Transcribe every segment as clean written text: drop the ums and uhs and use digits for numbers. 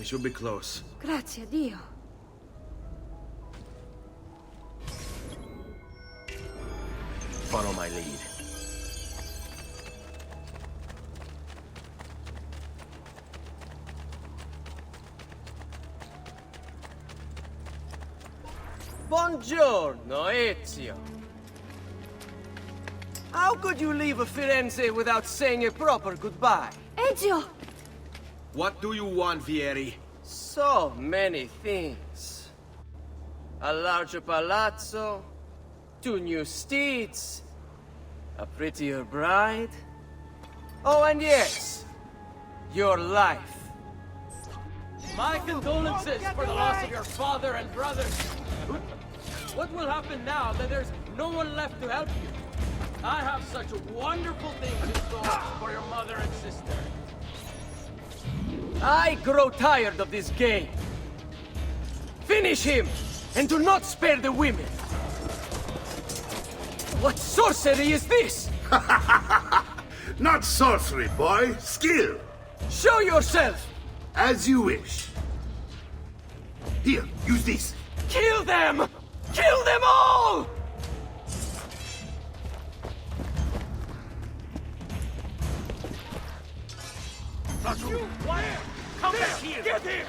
We should be close. Grazie a Dio. Follow my lead. Buongiorno, Ezio. How could you leave Firenze without saying a proper goodbye? Ezio! What do you want, Vieri? So many things. A larger palazzo, 2 new steeds, a prettier bride. Oh, and yes, your life. My condolences for the loss of your father and brothers. What will happen now that there's no one left to help you? I have such wonderful things in store for your mother and sister. I grow tired of this game. Finish him, and do not spare the women. What sorcery is this? Not sorcery, boy. Skill. Show yourself! As you wish. Here, use this. Kill them! Kill them all! Come back here! Get him!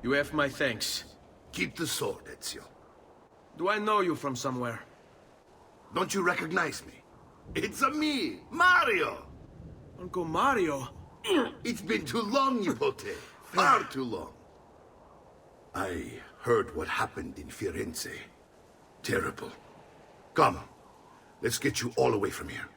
You have my thanks. Keep the sword, Ezio. Do I know you from somewhere? Don't you recognize me? It's a me, Mario! Uncle Mario? It's been too long, Nipote. Far too long. I heard what happened in Firenze. Terrible. Come, let's get you all away from here.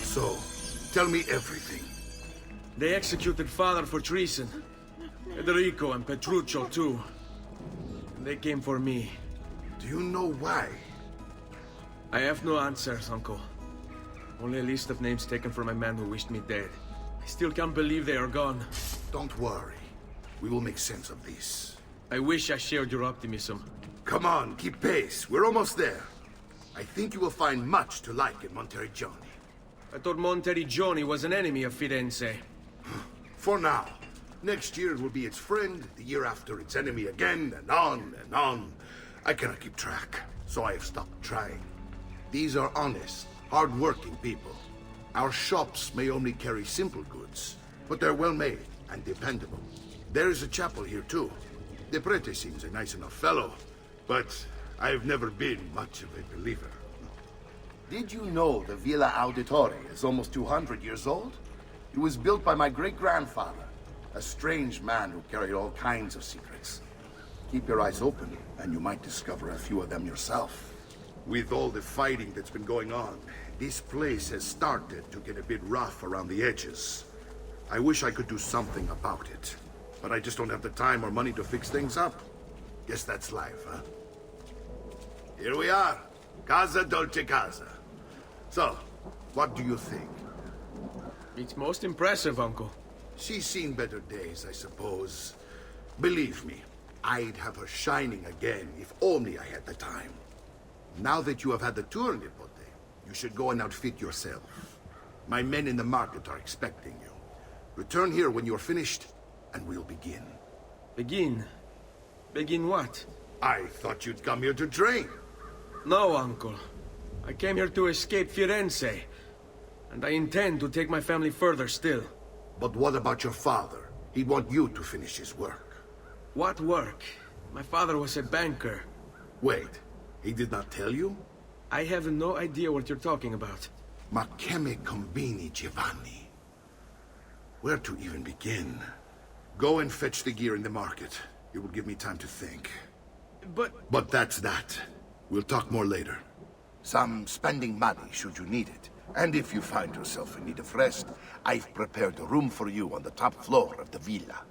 So, tell me everything. They executed father for treason. Federico and Petruccio, too. And they came for me. Do you know why? I have no answers, Uncle. Only a list of names taken from a man who wished me dead. I still can't believe they are gone. Don't worry. We will make sense of this. I wish I shared your optimism. Come on, keep pace. We're almost there. I think you will find much to like in Monteriggioni. I thought Monteriggioni was an enemy of Firenze. For now. Next year it will be its friend, the year after its enemy again, and on and on. I cannot keep track, so I have stopped trying. These are honest, hard-working people. Our shops may only carry simple goods, but they're well-made and dependable. There is a chapel here, too. The prete seems a nice enough fellow, but I have never been much of a believer. Did you know the Villa Auditore is almost 200 years old? It was built by my great-grandfather, a strange man who carried all kinds of secrets. Keep your eyes open, and you might discover a few of them yourself. With all the fighting that's been going on, this place has started to get a bit rough around the edges. I wish I could do something about it, but I just don't have the time or money to fix things up. Guess that's life, huh? Here we are. Casa Dolce Casa. So, what do you think? It's most impressive, Uncle. She's seen better days, I suppose. Believe me, I'd have her shining again if only I had the time. Now that you have had the tour, Nipote, you should go and outfit yourself. My men in the market are expecting you. Return here when you're finished, and we'll begin. Begin? Begin what? I thought you'd come here to train. No, Uncle. I came here to escape Firenze. And I intend to take my family further still. But what about your father? He'd want you to finish his work. What work? My father was a banker. Wait, he did not tell you? I have no idea what you're talking about. Ma che me combini, Giovanni? Where to even begin? Go and fetch the gear in the market. It will give me time to think. But that's that. We'll talk more later. Some spending money should you need it. And if you find yourself in need of rest, I've prepared a room for you on the top floor of the villa.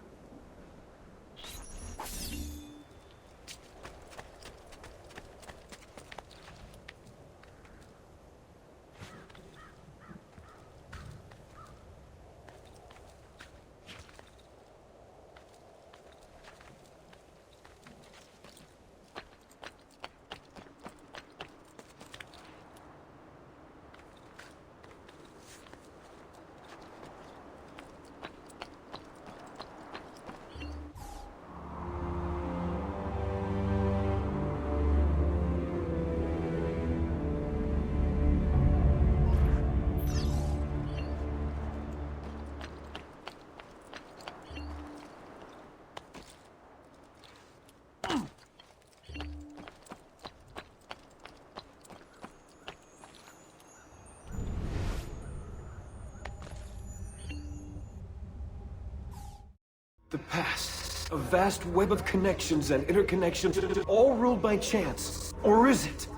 The past. A vast web of connections and interconnections, all ruled by chance. Or is it?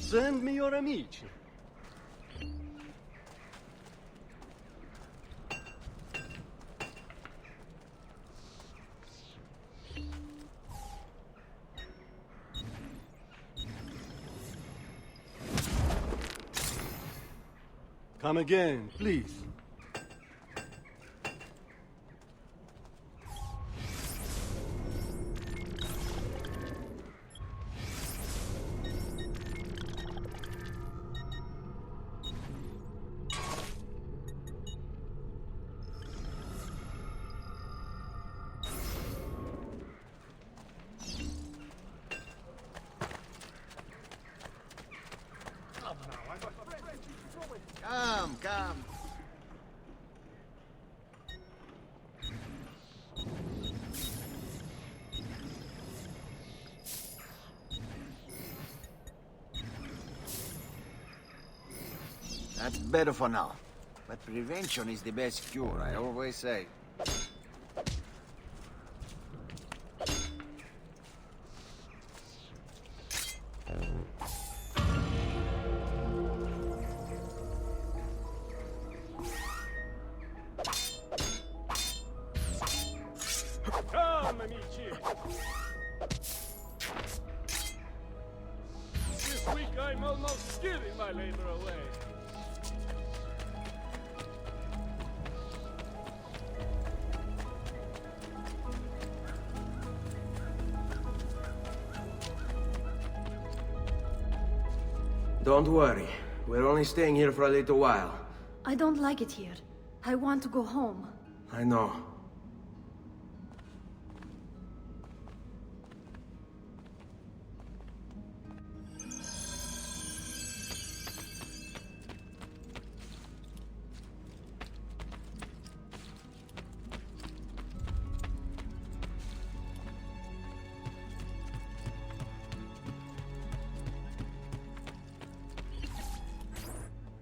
Send me your amici. Come again, please. come. That's better for now. But prevention is the best cure, I always say. Come, amici! This week I'm almost giving my labor away. Don't worry. We're only staying here for a little while. I don't like it here. I want to go home. I know.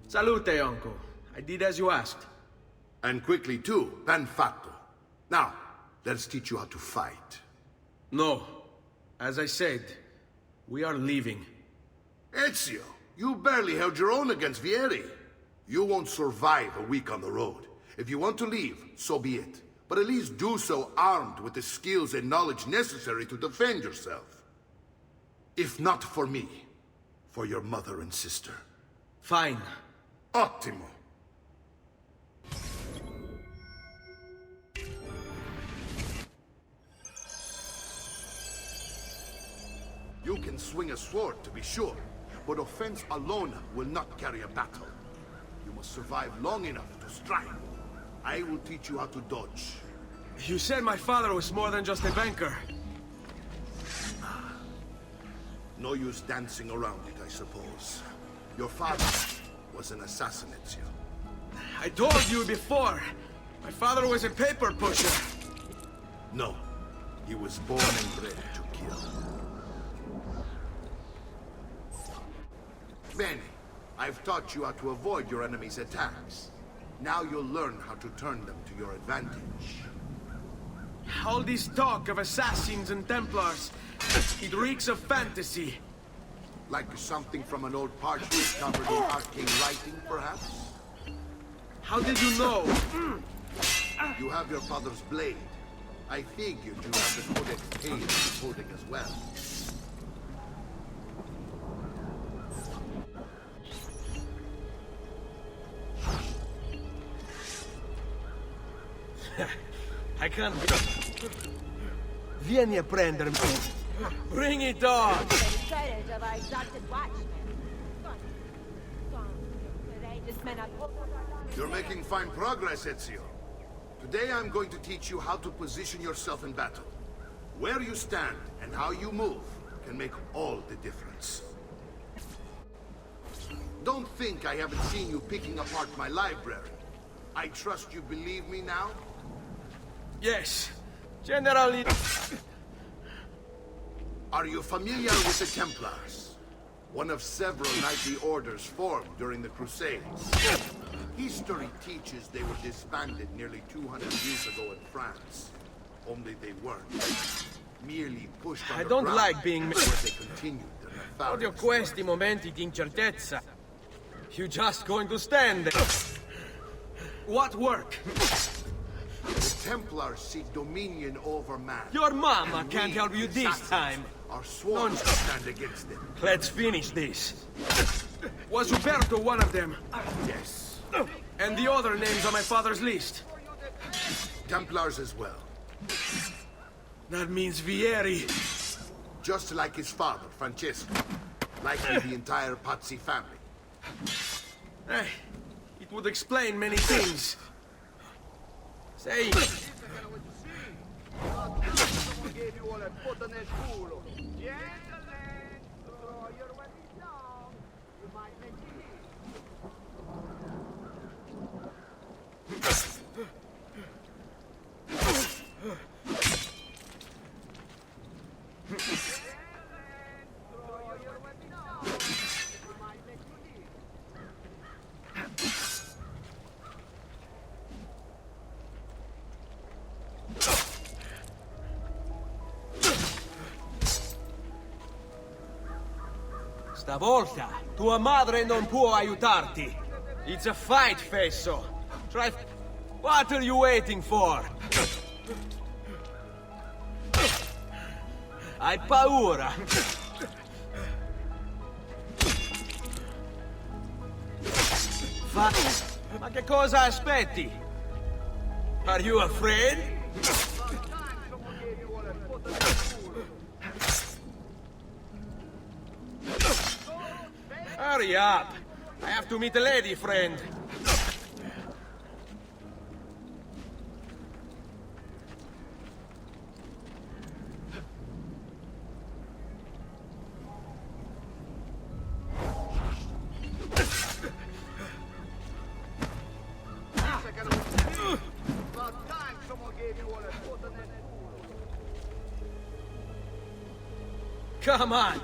Salute, uncle. I did as you asked. And quickly too, ben fatto. Now, let's teach you how to fight. No. As I said, we are leaving. Ezio, you barely held your own against Vieri. You won't survive a week on the road. If you want to leave, so be it. But at least do so armed with the skills and knowledge necessary to defend yourself. If not for me, for your mother and sister. Fine. Ottimo. You can swing a sword, to be sure, but offense alone will not carry a battle. You must survive long enough to strike. I will teach you how to dodge. You said my father was more than just a banker. No use dancing around it, I suppose. Your father was an assassin, Ezio. I told you before. My father was a paper pusher. No, he was born and bred to kill. Bene, I've taught you how to avoid your enemy's attacks. Now you'll learn how to turn them to your advantage. All this talk of assassins and Templars, it reeks of fantasy. Like something from an old parchment covered in arcane writing, perhaps? How did you know? You have your father's blade. I figured you have the Codex page holding as well. I can't... Vieni a prendermi. Bring it on! You're making fine progress, Ezio. Today I'm going to teach you how to position yourself in battle. Where you stand and how you move can make all the difference. Don't think I haven't seen you picking apart my library. I trust you believe me now? Yes. Generally... Are you familiar with the Templars? One of several knightly orders formed during the Crusades. History teaches they were disbanded nearly 200 years ago in France. Only they weren't. Merely pushed I underground, don't like being... where they continued their Odio nefarious questi work. momenti di incertezza. You just going to stand there. What work? The Templars seek dominion over man. Your mama And can't we, help you the this assassins, time. are sworn to stand against them. Let's finish this. Was Uberto one of them? Yes. And the other names on my father's list? Templars as well. That means Vieri. Just like his father, Francesco. Likely the entire Pazzi family. Hey, it would explain many things. Say, Stavolta, tua madre non può aiutarti. It's a fight, Fesso. Try... What are you waiting for? Hai paura? Ma che cosa aspetti? Are you afraid? Hurry up! I have to meet a lady friend. Come on!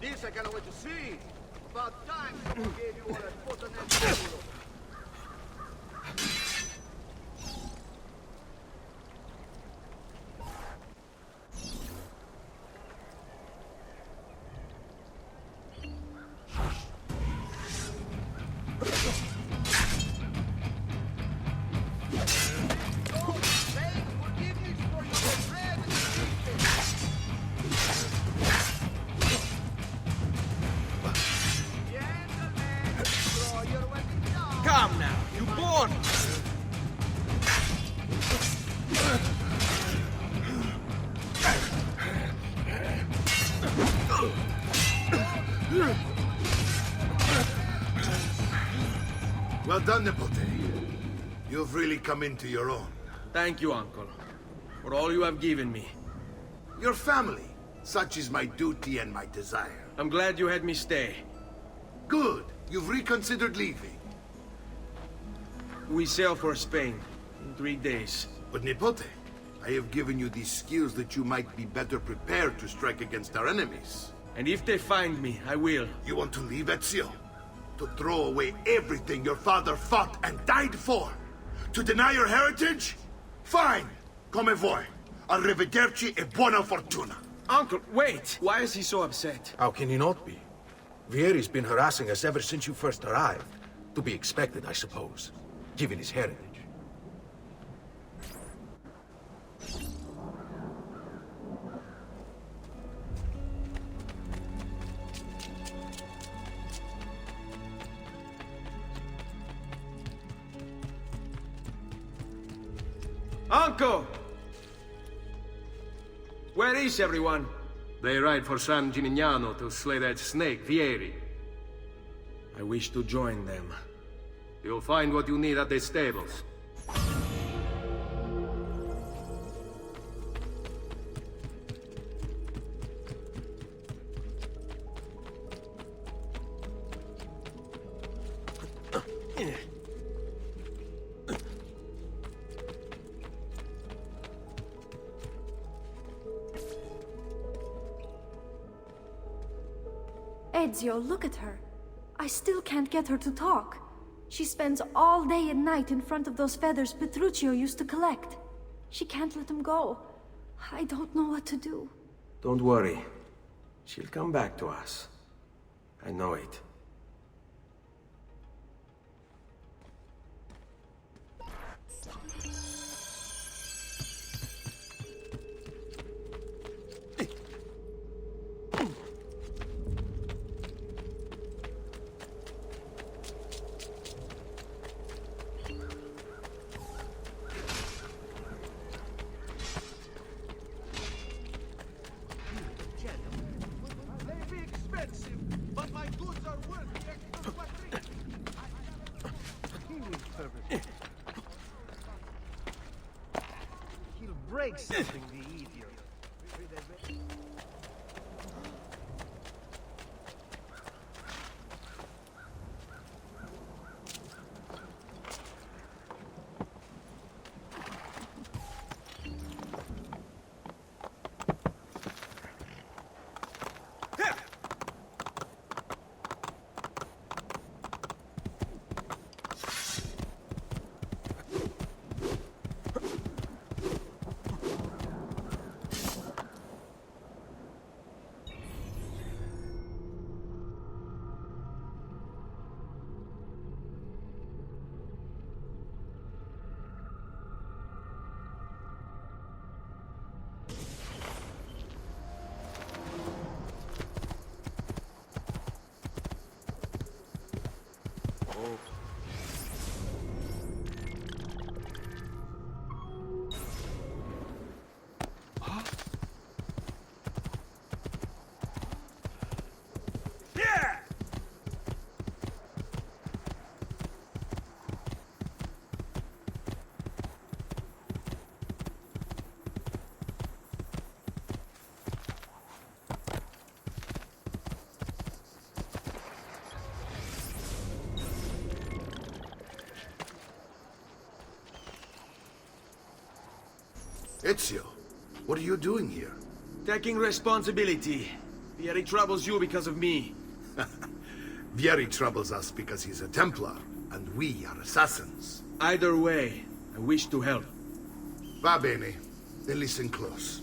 This I cannot wait to see. About time someone gave you all that foot on that table. Come now, you born! Well done, Nipote. You've really come into your own. Thank you, Uncle, for all you have given me. Your family. Such is my duty and my desire. I'm glad you had me stay. Good. You've reconsidered leaving. We sail for Spain in 3 days. But Nipote, I have given you these skills that you might be better prepared to strike against our enemies. And if they find me, I will. You want to leave Ezio? To throw away everything your father fought and died for? To deny your heritage? Fine! Come vuoi. Arrivederci e buona fortuna. Uncle, wait! Why is he so upset? How can he not be? Vieri's been harassing us ever since you first arrived. To be expected, I suppose, given his heritage. Uncle! Where is everyone? They ride for San Gimignano to slay that snake, Vieri. I wish to join them. You'll find what you need at the stables. Ezio, look at her. I still can't get her to talk. She spends all day and night in front of those feathers Petruchio used to collect. She can't let them go. I don't know what to do. Don't worry. She'll come back to us. I know it. Break something the easier. Ezio, what are you doing here? Taking responsibility. Vieri troubles you because of me. Vieri troubles us because he's a Templar, and we are assassins. Either way, I wish to help. Va bene. Then listen close.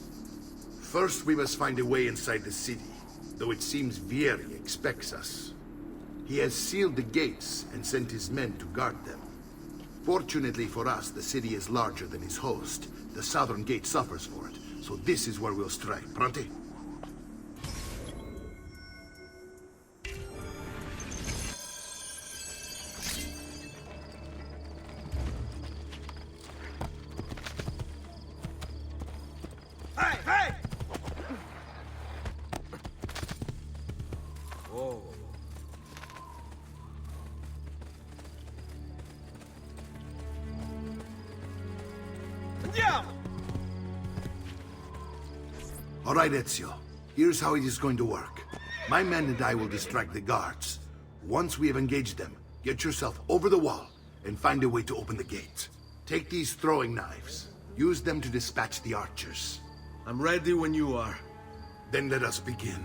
First, we must find a way inside the city, though it seems Vieri expects us. He has sealed the gates and sent his men to guard them. Fortunately for us, the city is larger than his host. The southern gate suffers for it, so this is where we'll strike. Pronti? Hey! Hey! Oh. Andiamo! All right, Ezio. Here's how it is going to work. My men and I will distract the guards. Once we have engaged them, get yourself over the wall and find a way to open the gate. Take these throwing knives. Use them to dispatch the archers. I'm ready when you are. Then let us begin.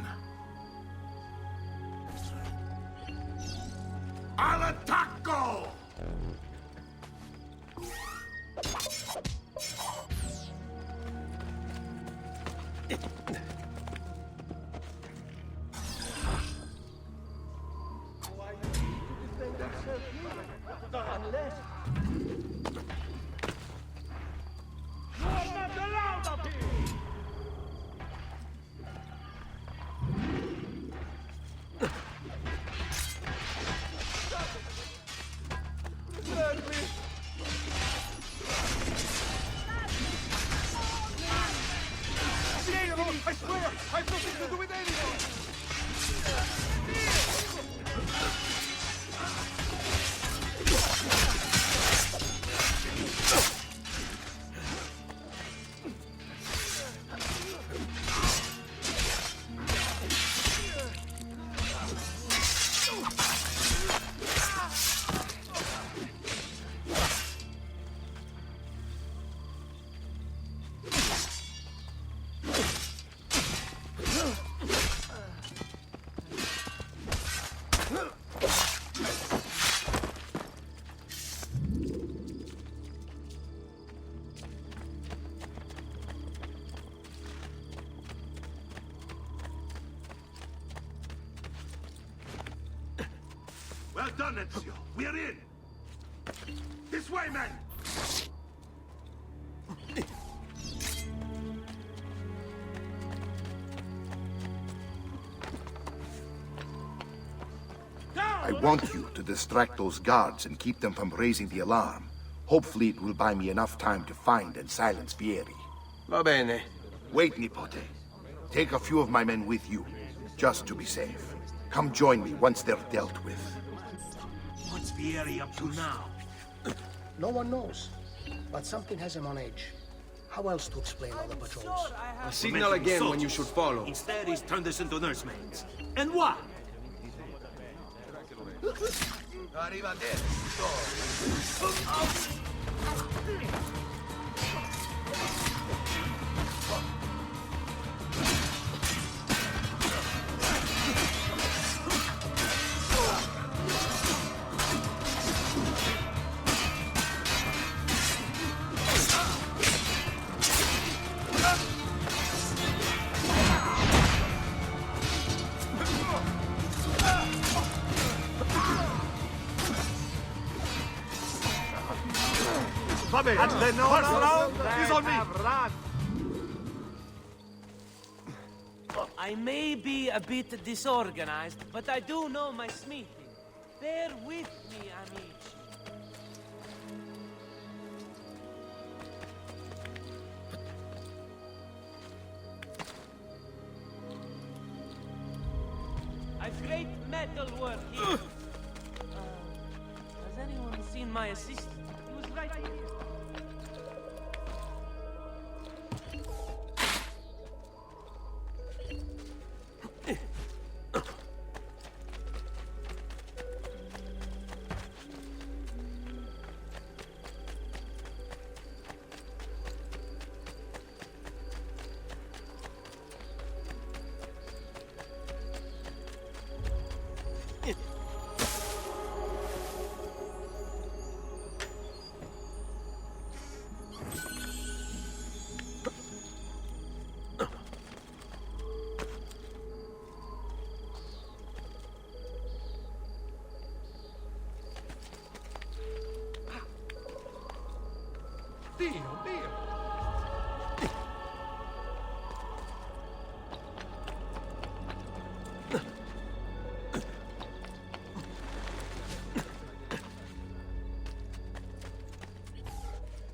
Al attacco! I swear, I've nothing to do with anyone! Well done, Ezio. We're in. This way, men. I want you to distract those guards and keep them from raising the alarm. Hopefully it will buy me enough time to find and silence Vieri. Va bene. Wait, Nipote. Take a few of my men with you, just to be safe. Come join me once they're dealt with. What's Vieri up to now? No one knows, but something has him on edge. How else to explain all the patrols? A signal again when you should follow. Instead, he's turned us into nursemaids. And why? I may be a bit disorganized, but I do know my smithing. Bear with me, amici. I've great metal work here. Has anyone seen my assistant? He was right here.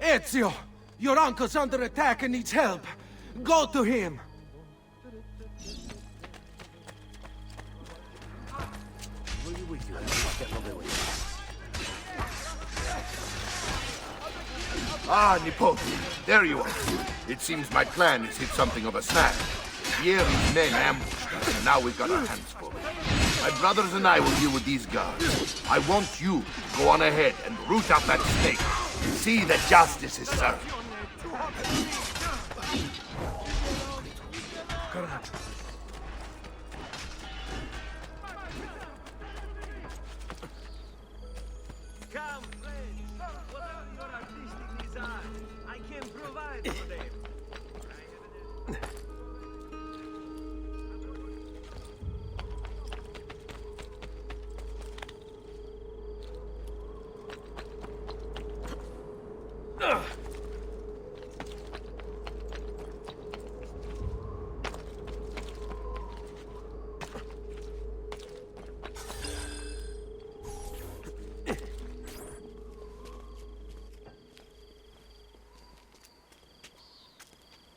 Ezio! Your uncle's under attack and needs help. Go to him! Ah, Nipote, there you are. It seems my plan has hit something of a snag. Vieri's men ambushed us, and now we've got our hands full. My brothers and I will deal with these guards. I want you to go on ahead and root out that snake. See that justice is served. Come, friends. Whatever your artistic desire, I can provide for them.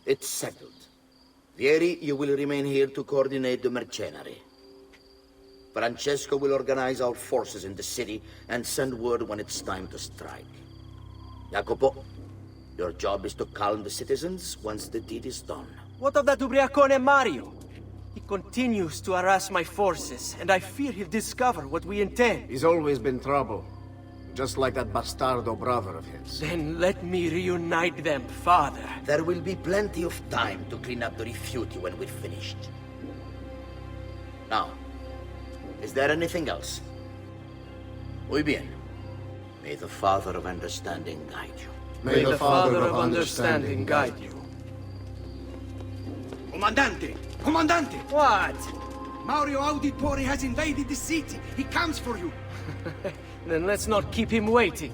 It's settled. Vieri, you will remain here to coordinate the mercenary. Francesco will organize our forces in the city and send word when it's time to strike. Jacopo, your job is to calm the citizens once the deed is done. What of that ubriacone Mario? He continues to harass my forces, and I fear he'll discover what we intend. He's always been trouble. Just like that bastardo brother of his. Then let me reunite them, father. There will be plenty of time to clean up the rifiuti when we're finished. Now, is there anything else? Muy bien. May the Father of Understanding guide you. May the Father of Understanding guide you. Comandante! Comandante! What? Mario Auditore has invaded the city. He comes for you. Then let's not keep him waiting.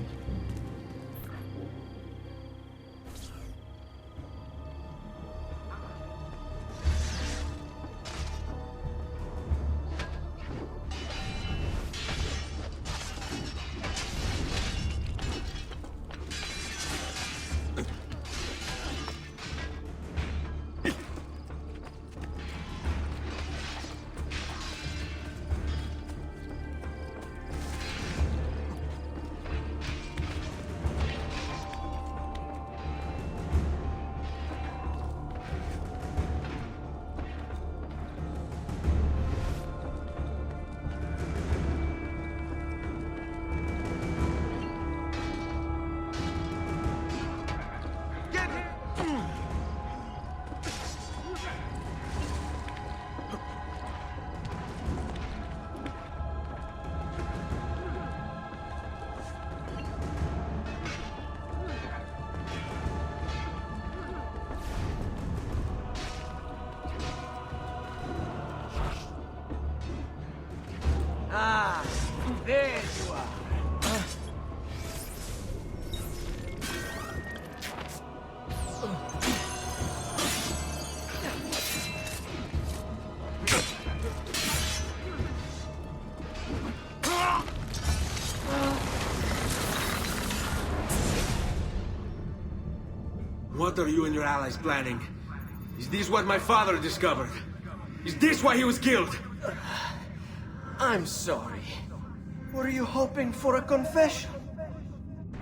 Ah, there you are. What are you and your allies planning? Is this what my father discovered? Is this why he was killed? I'm sorry. Were you hoping for a confession?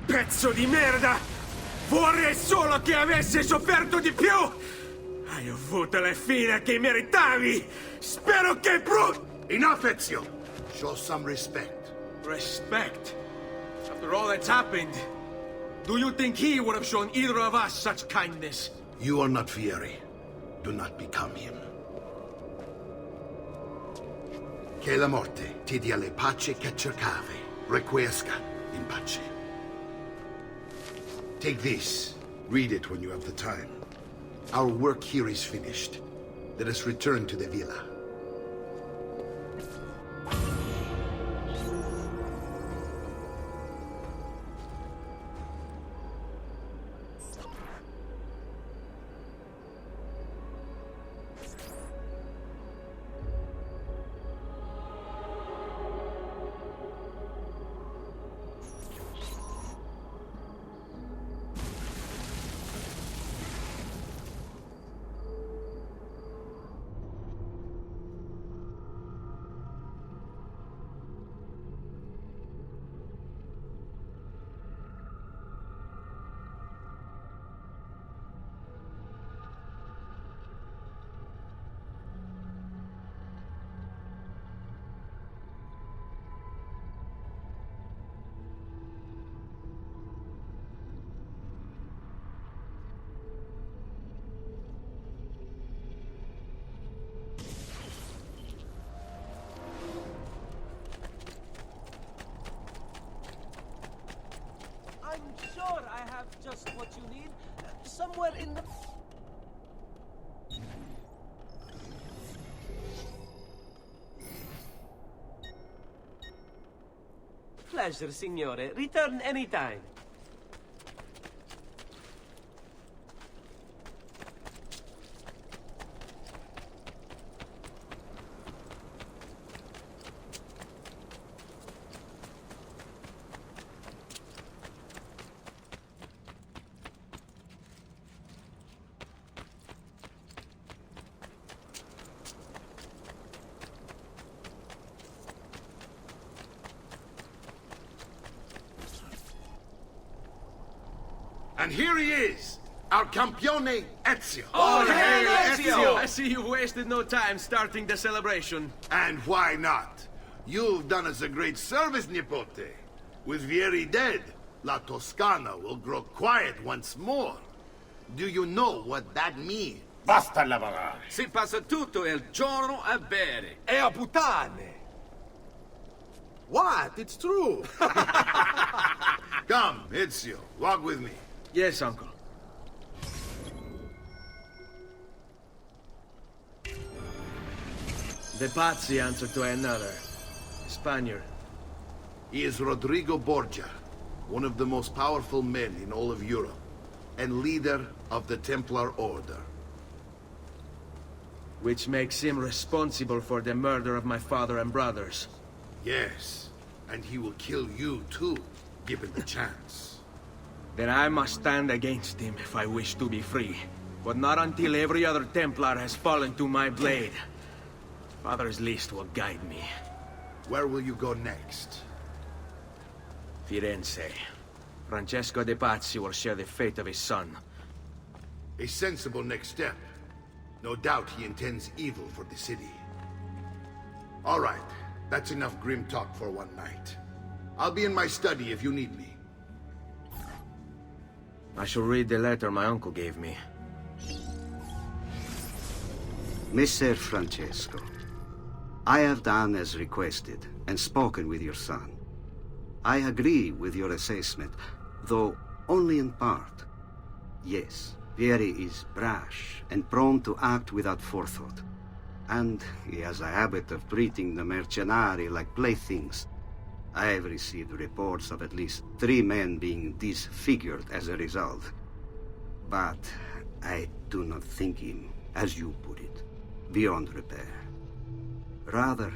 Pezzo di merda! Vorrei solo che avessi sofferto di più! Hai avuto la fine che meritavi! Spero che Enough, Ezio! Show some respect. Respect? After all that's happened, do you think he would have shown either of us such kindness? You are not Fieri. Do not become him. Che la morte ti dia le pace che cercavi. Requiesca in pace. Take this. Read it when you have the time. Our work here is finished. Let us return to the villa. I'm sure I have just what you need. Somewhere in the... Pleasure, signore. Return anytime. And here he is, our campione Ezio. Oh, hey, Ezio! I see you wasted no time starting the celebration. And why not? You've done us a great service, Nipote. With Vieri dead, La Toscana will grow quiet once more. Do you know what that means? Basta lavorare. Si passa tutto il giorno a bere. E a puttane! What? It's true! Come, Ezio, walk with me. Yes, uncle. De Pazzi answered to another. Spaniard. He is Rodrigo Borgia, one of the most powerful men in all of Europe, and leader of the Templar Order. Which makes him responsible for the murder of my father and brothers. Yes, and he will kill you too, given the chance. Then I must stand against him if I wish to be free. But not until every other Templar has fallen to my blade. Father's list will guide me. Where will you go next? Firenze. Francesco de Pazzi will share the fate of his son. A sensible next step. No doubt he intends evil for the city. All right, that's enough grim talk for one night. I'll be in my study if you need me. I shall read the letter my uncle gave me. Messer Francesco, I have done as requested and spoken with your son. I agree with your assessment, though only in part. Yes, Vieri is brash and prone to act without forethought. And he has a habit of treating the mercenari like playthings. I have received reports of at least 3 men being disfigured as a result. But I do not think him, as you put it, beyond repair. Rather,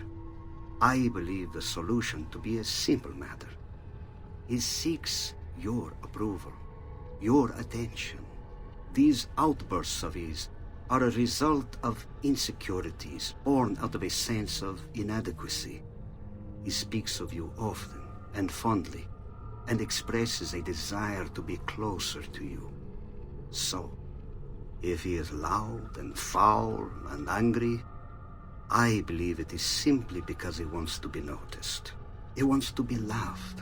I believe the solution to be a simple matter. He seeks your approval, your attention. These outbursts of his are a result of insecurities born out of a sense of inadequacy. He speaks of you often and fondly, and expresses a desire to be closer to you. So, if he is loud and foul and angry, I believe it is simply because he wants to be noticed. He wants to be loved.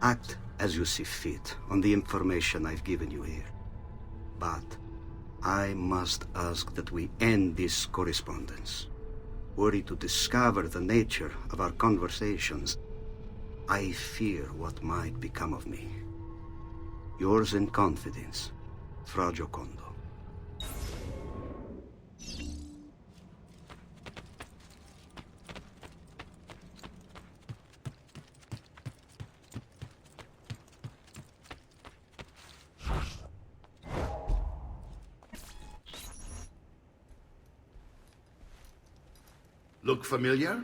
Act as you see fit on the information I've given you here. But I must ask that we end this correspondence. Were he to discover the nature of our conversations, I fear what might become of me. Yours in confidence, Fra Giocondo. Look familiar?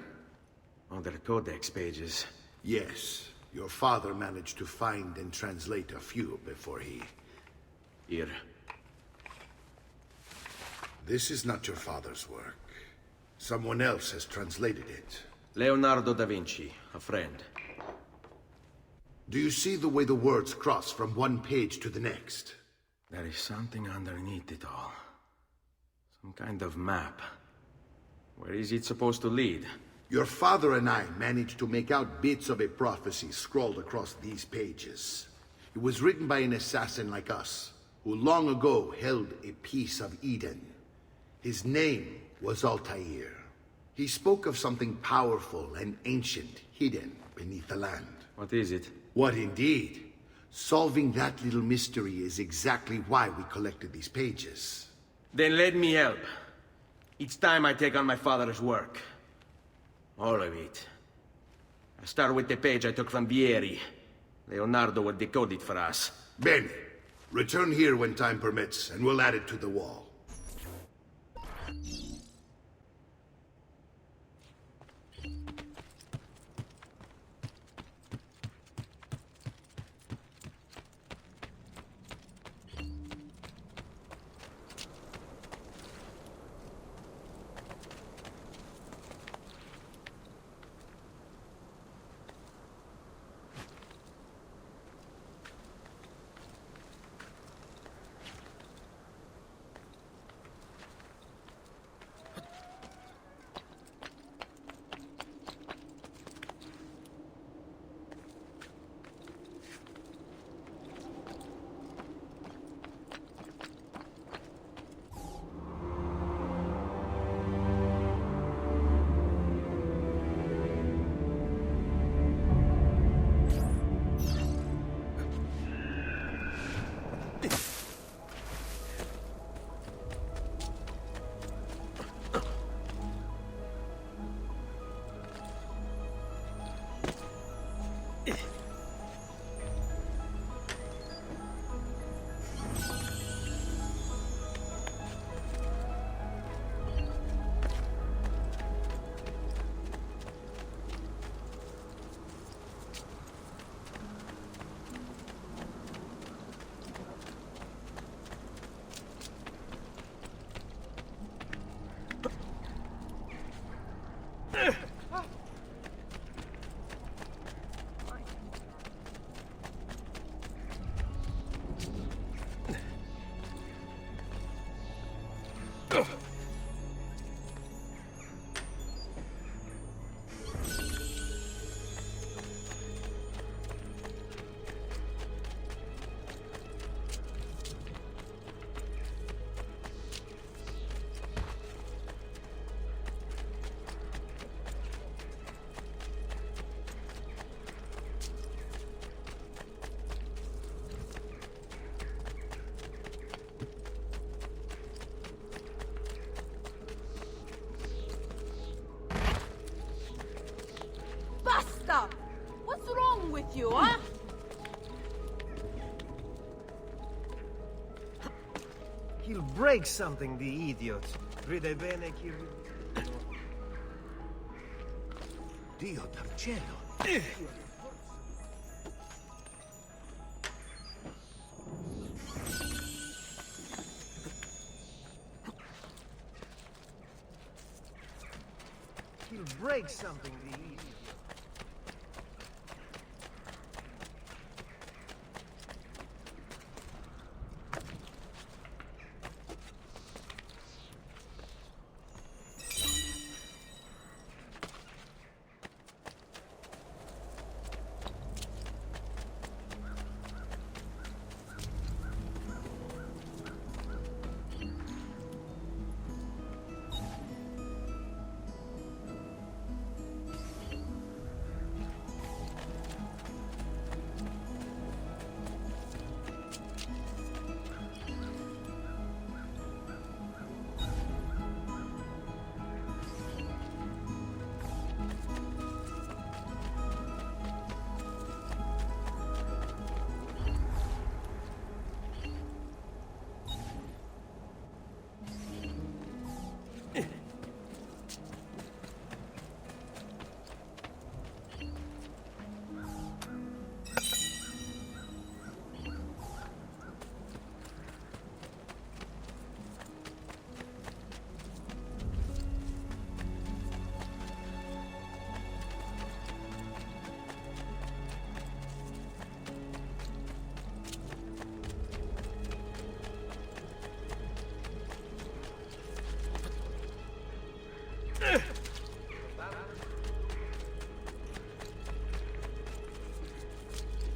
Other codex pages. Yes. Your father managed to find and translate a few before he... Here. This is not your father's work. Someone else has translated it. Leonardo da Vinci, a friend. Do you see the way the words cross from one page to the next? There is something underneath it all. Some kind of map. Where is it supposed to lead? Your father and I managed to make out bits of a prophecy scrawled across these pages. It was written by an assassin like us, who long ago held a piece of Eden. His name was Altair. He spoke of something powerful and ancient hidden beneath the land. What is it? What indeed? Solving that little mystery is exactly why we collected these pages. Then let me help. Each time I take on my father's work. All of it. I start with the page I took from Vieri. Leonardo will decode it for us. Bene. Return here when time permits, and we'll add it to the wall. He'll break something, the idiot. Ride bene chi... Dio dal cielo. He'll break something, the idiot.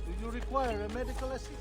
Do you require a medical assistant?